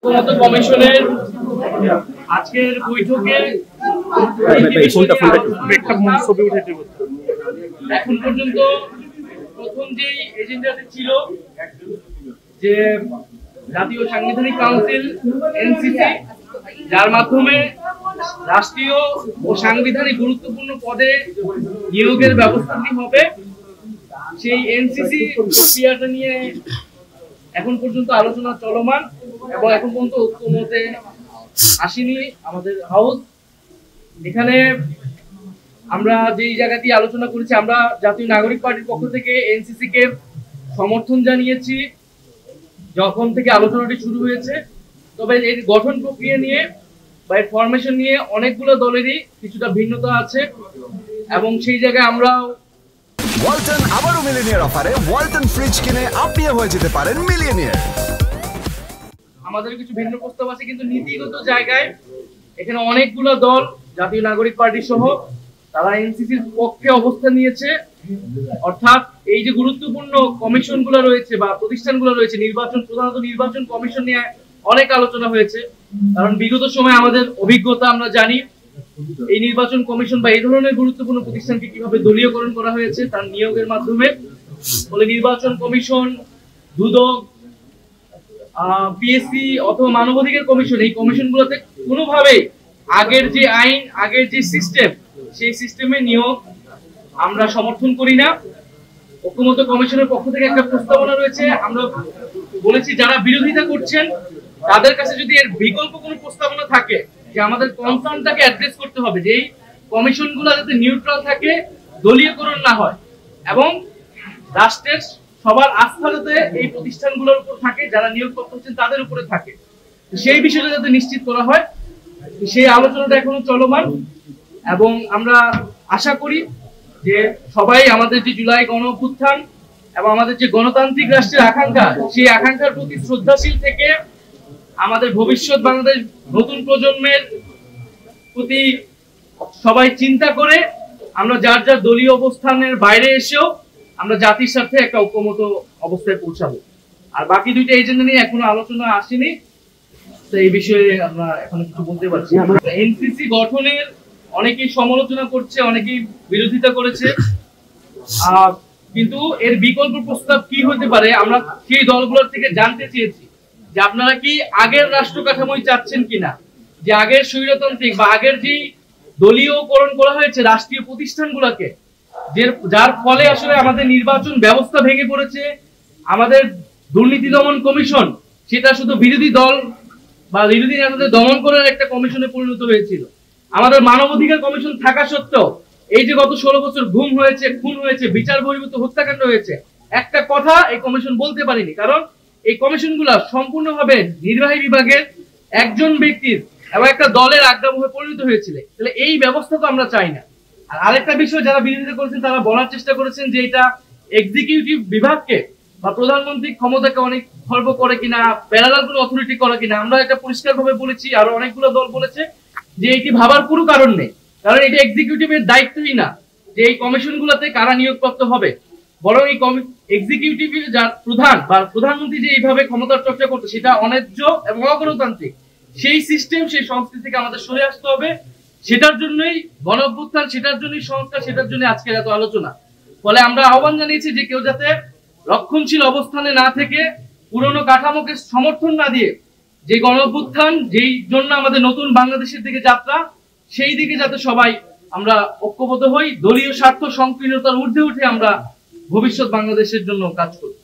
কমিশনের আজকের বৈঠকে এখন পর্যন্ত প্রথম যে এজেন্ডাটি ছিল যে জাতীয় সাংবিধানিক কাউন্সিল এনসিসি, যার মাধ্যমে রাষ্ট্রীয় ও সাংবিধানিক গুরুত্বপূর্ণ পদে নিয়োগের ব্যবস্থাটি হবে, সেই এনসিসি প্রক্রিয়াটা নিয়ে এখন পর্যন্ত আলোচনা চলমান এবং এখন পর্যন্ত ঐক্যমতে আসেনি আমাদের হাউস। এখানে আমরা যেই জায়গাটি আলোচনা করেছি, আমরা জাতীয় নাগরিক পার্টির পক্ষ থেকে এনসিসি কে সমর্থন জানিয়েছি যখন থেকে আলোচনাটি শুরু হয়েছে। তবে এর গঠন প্রক্রিয়া নিয়ে বা এর ফরমেশন নিয়ে অনেকগুলো দলেরই কিছুটা ভিন্নতা আছে এবং সেই জায়গায় আমরা ওয়ালটন আবারো মিলিয়নিয়ার অফারে ওয়ালটন ফ্রিজ কিনে আপনিও হয়ে যেতে পারেন মিলিয়নিয়ার। আমাদের কিছু ভিন্ন প্রস্তাব আছে, কিন্তু নীতিগত জায়গায় এখানে অনেকগুলো দল জাতীয় নাগরিক পার্টি সহ তারা এনসিসির পক্ষে অবস্থান নিয়েছে। অর্থাৎ এই যে গুরুত্বপূর্ণ কমিশনগুলো রয়েছে বা প্রতিষ্ঠানগুলো রয়েছে, নির্বাচন, প্রধানত নির্বাচন কমিশন নিয়ে অনেক আলোচনা হয়েছে। কারণ বিগত সময়ে আমাদের অভিজ্ঞতা আমরা জানি এই নির্বাচন কমিশন বা এই ধরনের গুরুত্বপূর্ণ প্রতিষ্ঠানকে কিভাবে দলীয়করণ করা হয়েছে তার নিয়োগের মাধ্যমে। ফলে নির্বাচন কমিশন, দুদক, পিএসসি অথবা মানবাধিকার কমিশন, এই কমিশনগুলোতে কোনোভাবেই আগের যে আইন, আগের যে সিস্টেম, সেই সিস্টেমে নিয়োগ আমরা সমর্থন করি না। ঐক্যমত্য কমিশনের পক্ষ থেকে একটা প্রস্তাবনা রয়েছে, আমরা বলেছি যারা বিরোধিতা করছেন তাদের কাছে যদি এর বিকল্প কোনো প্রস্তাবনা থাকে যে আমাদের কনসার্নটাকে অ্যাড্রেস করতে হবে যে এই কমিশনগুলো যাতে নিউট্রাল থাকে, দলীয়করণ না হয় এবং রাষ্ট্রের সবার আস্থা যাতে এই প্রতিষ্ঠানগুলোর উপর থাকে, যারা নিয়োগপ্রাপ্ত হচ্ছেন তাদের উপরে থাকে, সেই বিষয়টা যাতে নিশ্চিত করা হয়, সেই আলোচনাটা এখনো চলমান। এবং আমরা আশা করি যে সবাই আমাদের যে জুলাই গণ অভ্যুত্থান এবং আমাদের যে গণতান্ত্রিক রাষ্ট্রের আকাঙ্ক্ষা, সেই আকাঙ্ক্ষার প্রতি শ্রদ্ধাশীল থেকে আমাদের ভবিষ্যৎ বাংলাদেশ নতুন প্রজন্মের প্রতি সবাই চিন্তা করে আমরা যার যার দলীয় অবস্থানের বাইরে এসেও আমরা জাতির সাথে একটা ঐক্যমত অবস্থায় পৌঁছাবো। আর বাকি দুইটা এজেন্ডা নিয়ে এখনো আলোচনা আসেনি, তো এই বিষয়ে আমরা এখনো কিছু বলতে পারছি। এনসিসি গঠনের অনেকেই সমালোচনা করছে, অনেকেই বিরোধিতা করেছে, কিন্তু এর বিকল্প প্রস্তাব কি হতে পারে আমরা সেই দলগুলোর থেকে জানতে চেয়েছি যে আপনারা কি আগের রাষ্ট্র কাঠামোই চাচ্ছেন কিনা, যে আগের স্বৈরতান্ত্রিক বা আগের যে দলীয়করণ করা হয়েছে রাষ্ট্রীয় প্রতিষ্ঠানগুলোকে, যার ফলে আসলে আমাদের নির্বাচন ব্যবস্থা ভেঙে পড়েছে। আমাদের দুর্নীতি দমন কমিশন সেটা শুধু বিরোধী দল বা বিরোধী নেতাদের দমন করার একটা কমিশনে পরিণত হয়েছিল। আমাদের মানবাধিকার কমিশন থাকা সত্ত্বেও এই যে গত 16 বছর গুম হয়েছে, খুন হয়েছে, বিচার বহির্ভূত হত্যাকাণ্ড হয়েছে, একটা কথা এই কমিশন বলতে পারেনি, কারণ এই কমিশনগুলো সম্পূর্ণভাবে নির্বাহী বিভাগের একজন ব্যক্তির এবং একটা দলের আজ্ঞাবহে পরিণত হয়েছিল। তাহলে এই ব্যবস্থা তো আমরা চাই না। আর আরেকটা বিষয় যারা বিরোধিতা করেছেন তারা বলার চেষ্টা করেছেন যে এটা এক্সিকিউটিভ বিভাগকে বা প্রধানমন্ত্রীর ক্ষমতাকে অনেক খর্ব করে কিনা, প্যারালাল কোনো অথরিটি করে কিনা। আমরা এটা পরিষ্কারভাবে বলেছি, আরো অনেকগুলো দল বলেছে যে এটি ভাবার কোনো কারণ নেই, কারণ এটা এক্সিকিউটিভের দায়িত্বই না যে এই কমিশনগুলোতে কারা নিয়োগপ্রাপ্ত হবে, বরং এই এক্সিকিউটিভের যার প্রধান বা প্রধানমন্ত্রী যে এইভাবে ক্ষমতার চর্চা করতে, সেটা অন্যায্য এবং অগণতান্ত্রিক। সেই সিস্টেম, সেই সংস্কৃতি থেকে আমাদের সরে আসতে হবে। সেটার জন্যই গণ অভ্যুত্থান, সেটার জন্যই সংস্কার, সেটার জন্য আজকের এত আলোচনা। ফলে আমরা আহ্বান জানিয়েছি যে কেউ যাতে রক্ষণশীল অবস্থানে না থেকে, পুরনো কাঠামোকে সমর্থন না দিয়ে, যে গণ অভ্যুত্থান যেই জন্য আমাদের নতুন বাংলাদেশের দিকে যাত্রা, সেই দিকে যাতে সবাই আমরা ঐক্যবদ্ধ হই, দলীয় স্বার্থ সংকীর্ণতার ঊর্ধ্বে উঠে আমরা ভবিষ্যৎ বাংলাদেশের জন্য কাজ করি।